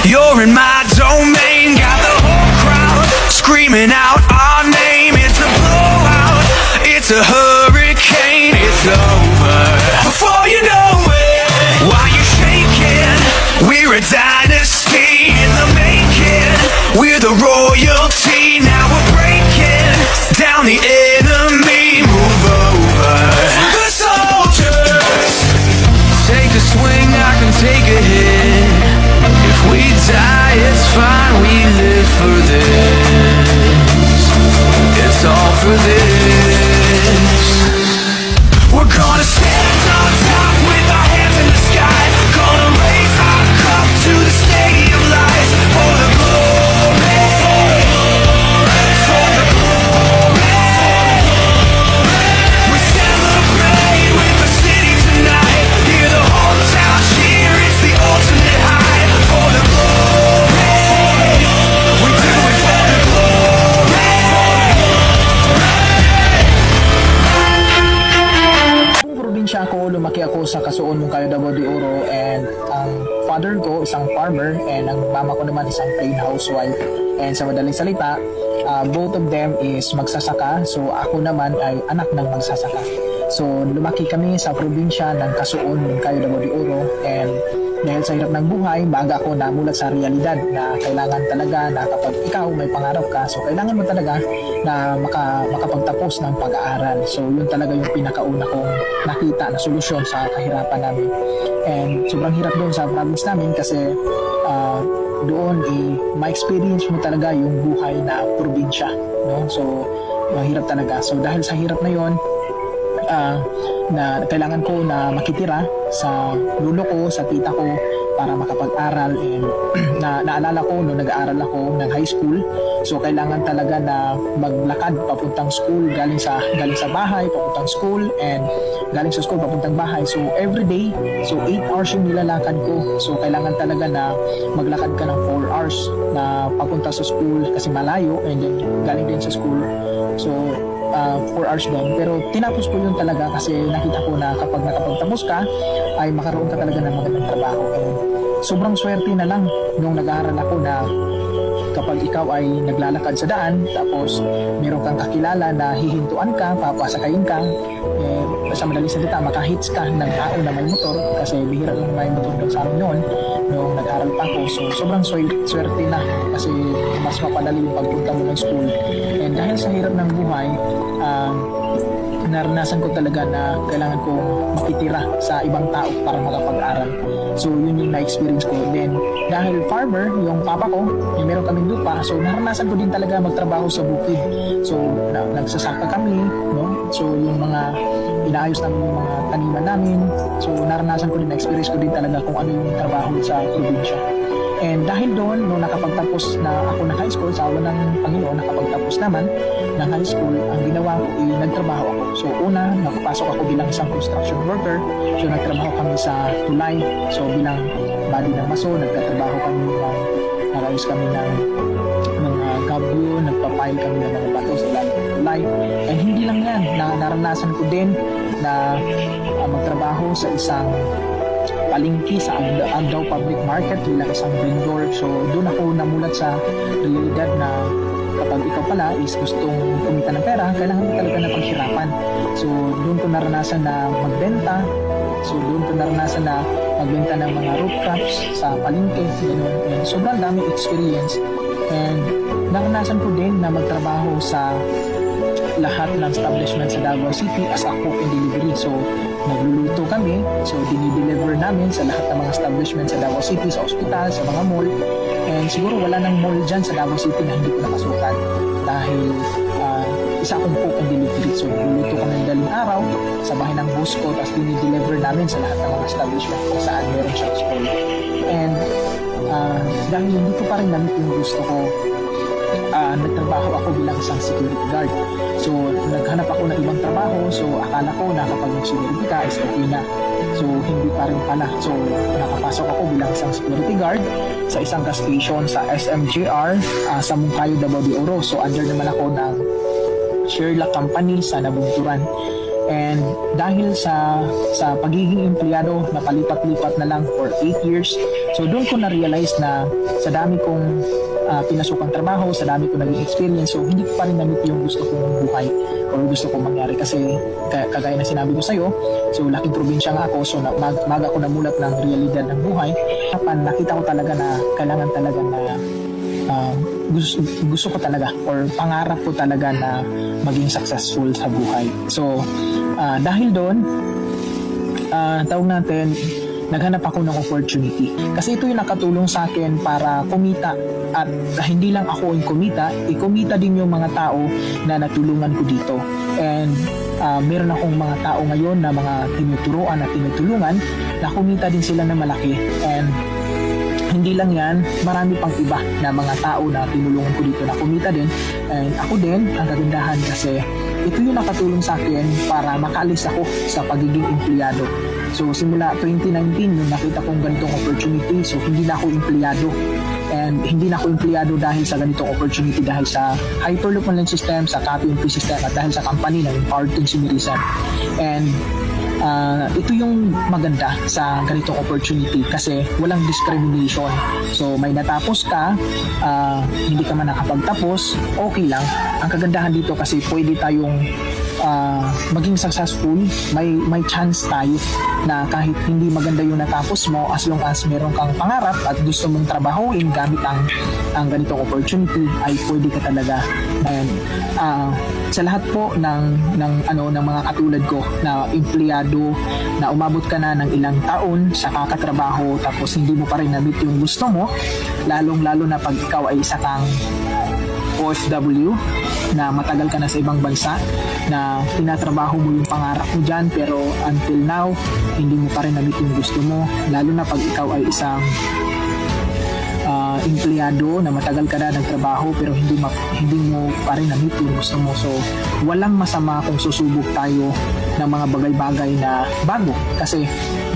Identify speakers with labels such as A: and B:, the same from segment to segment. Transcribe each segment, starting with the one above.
A: You're in my domain, got the whole crowd screaming out our name. It's a blowout, it's a hurricane, it's over before you know it. Why you shaking? We're a dynasty in the making. We're the royalty, now we're breaking down the enemy. Move over, the soldiers. Take a swing, I can take a hit. If we die, it's fine, we live for this. It's all for this. We're gonna stand on top with our hands in the sky. Gonna raise our cup to the stadium lights. For the glory, for the glory. We celebrate with the city tonight. Hear the whole town cheer, it's the ultimate high. For the glory, we do it for the glory.
B: Kung probinsya ako, lumaki ako sa Kasuon, Moncayo, Davao de Oro, and ang father ko isang farmer and ang mama ko naman isang plain housewife. And sa madaling salita, both of them is magsasaka, so ako naman ay anak ng magsasaka. So lumaki kami sa probinsya ng Kasuon, Moncayo, Davao de Oro, and dahil sa hirap ng buhay, maaga ako namulat sa realidad na kailangan talaga na kapag ikaw may pangarap ka, so kailangan mo talaga na makapagtapos ng pag-aaral. So yun talaga yung pinakauna kong nakita na solusyon sa kahirapan namin. And sobrang hirap doon sa province namin kasi doon ma-experience mo talaga yung buhay na probinsya, no? So mahirap talaga. So dahil sa hirap na yon, na kailangan ko na makitira sa lulo ko, sa tita ko para makapag-aral. And naalala ko nung nag-aaral ako ng high school, so kailangan talaga na maglakad papuntang school, galing sa bahay papuntang school, and galing sa school papuntang bahay. So every day, so 8 hours yung nilalakad ko. So kailangan talaga na maglakad ka ng 4 hours na papunta sa school kasi malayo, and then galing din sa school. So 4 hours din. Pero tinapos ko yun talaga kasi nakita ko na kapag nakapagtapos ka ay makaroon ka talaga ng magandang trabaho. And sobrang swerte na lang nung nag-aaral ako na kapag ikaw ay naglalakad sa daan tapos meron kang kakilala na hihintuan ka, papasakayin ka, sa madaling salita makahits ka ng tao na may motor, kasi bihira lang may motor doon sa amin noon nung nag-aaral pa ako. So sobrang swerte na kasi mas mapadali yung pagpunta mo ng school. And dahil sa hirap ng buhay, naranasan ko talaga na kailangan ko makitira sa ibang tao para makapag-aral. So yun yung na-experience ko. Then dahil farmer yung papa ko, yung meron kaming lupa, so naranasan ko din talaga magtrabaho sa bukid. So nagsasaka kami, no? So yung mga inaayos namin yung mga taniman namin. So naranasan ko din, na-experience ko din talaga kung ano yung trabaho sa probinsya. And dahil doon, nung nakapagtapos na ako ng high school, sa awa ng Panginoon, nakapagtapos naman ng high school, ang ginawa ko ay nagtrabaho ako. So una, nakapasok ako bilang isang construction worker. So nagtrabaho kami sa tulay. So bilang body ng maso, nagtatrabaho kami nag-ayos kami ng mga gabyo, nagpapile kami ng mga bato sa ilalim ng tulay. And hindi lang yan, naranasan ko din na magtrabaho sa isang palengke sa Agdao Public Market bilang isang vendor. So doon ako namulat sa realidad na kapag ikaw pala is gustong kumita ng pera, kailangan mo talaga na paghirapan. So doon ko naranasan na magbenta. So doon ko naranasan na magbenta ng mga root crops sa palengke. And sobrang dami experience. And naranasan ko din na magtrabaho sa lahat ng establishment sa Davao City as a cook and delivery. So nagluluto kami, so dinideliver namin sa lahat ng mga establishment sa Davao City, sa ospital, sa mga mall. And siguro wala nang mall dyan sa Davao City na hindi ko nakasukan dahil isa akong cook and delivery. So nagluluto kami ng daling araw sa bahay ng boss ko, tapos dinideliver namin sa lahat ng mga establishment kung saan meron siyang school. And dahil hindi ko pa rin namit yung gusto ko, nagtrabaho ako bilang isang security guard. So naghanap ako ng ibang trabaho, so akala ko na kapag nag-security ka is okay na. So hindi pa rin pala. So nakapasok ako bilang isang security guard sa isang gas station sa SMGR sa Moncayo, Davao de Oro. So under naman ako ng Sherlock Company sa Nabunturan. And dahil sa pagiging empleyado na palipat-lipat na lang for 8 years, so doon ko na-realize na sa dami kong pinasukang trabaho, sa dami ko naging experience, so hindi ko pa rin namit yung gusto kong buhay or gusto kong mangyari. Kasi kagaya na sinabi ko sa'yo, so laking probinsya nga ako, so maga ako namulat ng realidad ng buhay. Nakita ko talaga na kailangan talaga na gusto ko talaga or pangarap ko talaga na maging successful sa buhay. So dahil doon, tawag natin, naghanap ako ng opportunity. Kasi ito yung nakatulong sa akin para kumita. At hindi lang ako yung kumita din yung mga tao na natulungan ko dito. And meron akong mga tao ngayon na mga tinuturoan at tinutulungan na kumita din sila na malaki. And hindi lang yan, marami pang iba na mga tao na tinulungan ko dito na kumita din. And ako din, ang kagandahan kasi ito yung nakatulong sa akin para makaalis ako sa pagiging empleyado. So simula 2019, nung nakita kong ganitong opportunity, so hindi na ako empleyado. And hindi na ako empleyado dahil sa ganitong opportunity, dahil sa Hyperloop Online System, sa Copy&Paste System, at dahil sa company na Empowered Team Sinirisan. And ito yung maganda sa ganitong opportunity kasi walang discrimination. So may natapos ka, hindi ka man nakapagtapos, okay lang. Ang kagandahan dito kasi pwede tayong maging successful, may chance tayo na kahit hindi maganda yung natapos mo, as long as meron kang pangarap at gusto mong trabahuin gamit ang ganitong opportunity, ay pwede ka talaga. And sa lahat po ng mga katulad ko na empleyado na umabot ka na ng ilang taon sa kakatrabaho tapos hindi mo pa rin na-meet yung gusto mo, lalong-lalo na pag ikaw ay isa kang OFW na matagal ka na sa ibang bansa, na tinatrabaho mo yung pangarap mo dyan pero until now hindi mo pa rin na-meet yung gusto mo, lalo na pag ikaw ay isang empleyado na matagal ka na nagtrabaho pero hindi mo pa rin na-meet yung gusto mo. So walang masama kung susubok tayo ng mga bagay-bagay na bago. Kasi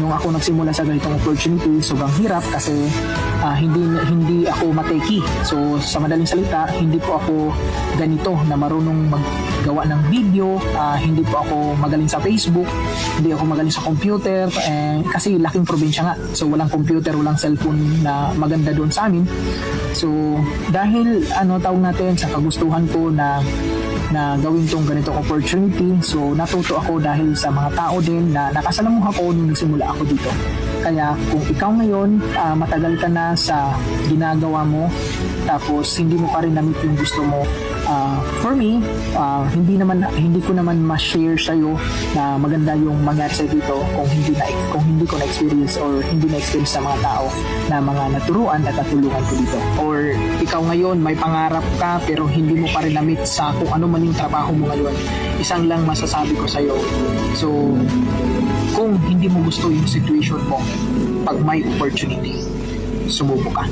B: nung ako nagsimula sa ganitong opportunity, sobrang hirap kasi hindi ako mateki. So sa madaling salita, hindi po ako ganito na marunong maggawa ng video, hindi po ako magaling sa Facebook, hindi ako magaling sa computer, kasi laking probinsya nga. So walang computer, walang cellphone na maganda doon sa amin. So dahil tawag natin sa kagustuhan ko na gawin tong ganitong opportunity, so natuto ako dahil sa mga tao din na nakasalamuha ko nung nagsimula ako dito. Kaya kung ikaw ngayon matagal ka na sa ginagawa mo tapos hindi mo pa rin na-meet yung gusto mo, for me, hindi ko naman ma-share sa'yo na maganda yung mangyari sa dito kung hindi ko na-experience or hindi na-experience sa mga tao na mga naturuan at natulungan ko dito. Or ikaw ngayon may pangarap ka pero hindi mo pa rin na-meet sa kung ano man yung trabaho mo ngayon, isang lang masasabi ko sa'yo. So kung hindi mo gusto yung situation mo, pag may opportunity, sumubo ka.